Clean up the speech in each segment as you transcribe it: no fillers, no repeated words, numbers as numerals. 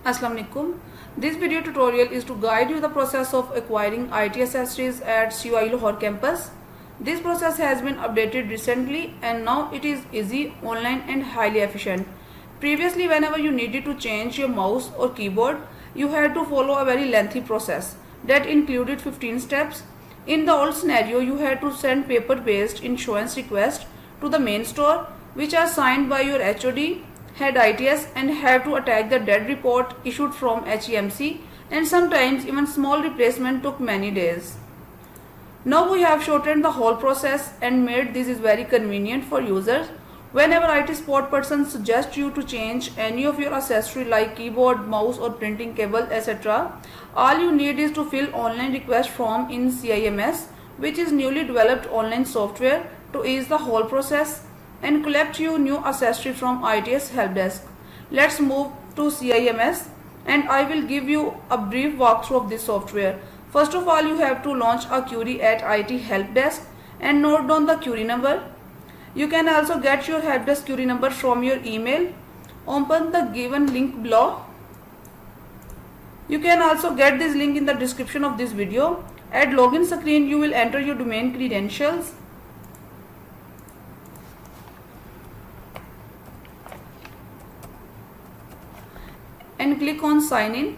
Assalamu alaikum. This video tutorial is to guide you the process of acquiring IT accessories at CUI Lahore campus. This process has been updated recently and now it is easy, online and highly efficient. Previously, whenever you needed to change your mouse or keyboard, you had to follow a very lengthy process that included 15 steps. In the old scenario, you had to send paper-based insurance requests to the main store, which are signed by your HOD, head ITS, and have to attach the dead report issued from HEMC, and sometimes even small replacement took many days. Now we have shortened the whole process and made this is very convenient for users. Whenever IT support person suggests you to change any of your accessory like keyboard, mouse or printing cable, etc., all you need is to fill online request form in CIMS, which is newly developed online software to ease the whole process and collect you new accessory from ITS help desk. Let's move to CIMS and I will give you a brief walkthrough of this software. First of all, you have to launch a query at IT help desk and note down the query number. You can also get your help desk query number from your email. Open the given link below. You can also get this link in the description of this video. At login screen, you will enter your domain credentials. And click on sign in.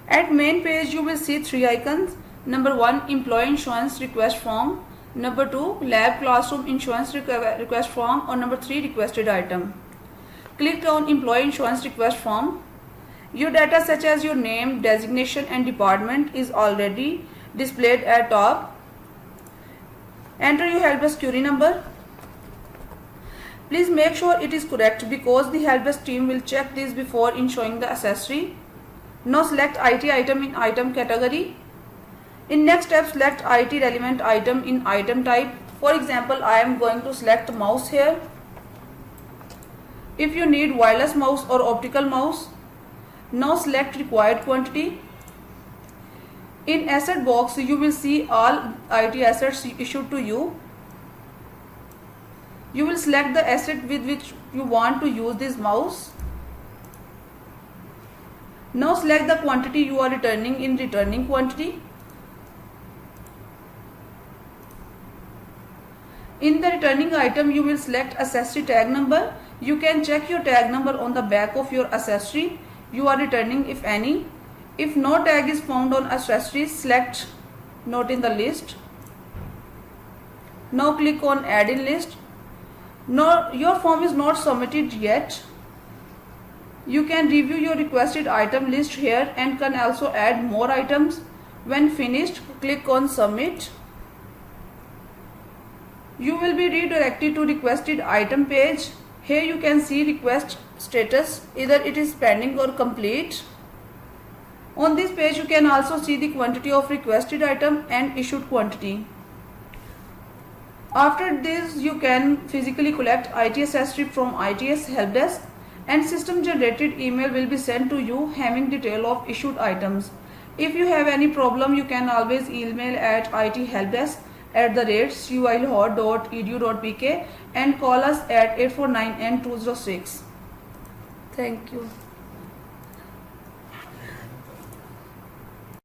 At main page you will see three icons. Number 1, employee insurance request form. Number 2, lab classroom insurance request form, or number 3, requested item. Click on employee insurance request form. Your data such as your name, designation and department is already displayed at top. Enter your help desk query number. Please make sure it is correct because the help desk team will check this before issuing the accessory. Now select IT item in item category. In next step, select IT relevant item in item type. For example, I am going to select mouse here. If you need wireless mouse or optical mouse, now select required quantity. In asset box, you will see all IT assets issued to you. You will select the asset with which you want to use this mouse. Now select the quantity you are returning in returning quantity. In the returning item, you will select accessory tag number. You can check your tag number on the back of your accessory you are returning if any. If no tag is found on accessory, select not in the list. Now click on add in list. No, your form is not submitted yet. You can review your requested item list here and can also add more items. When finished, click on submit. You will be redirected to requested item page. Here you can see request status, either it is pending or complete. On this page you can also see the quantity of requested item and issued quantity. After this, you can physically collect IT accessory from ITS help desk and system generated email will be sent to you having detail of issued items. If you have any problem, you can always email at ithelpdesk@cuilahore.edu.pk and call us at 849N206. Thank you.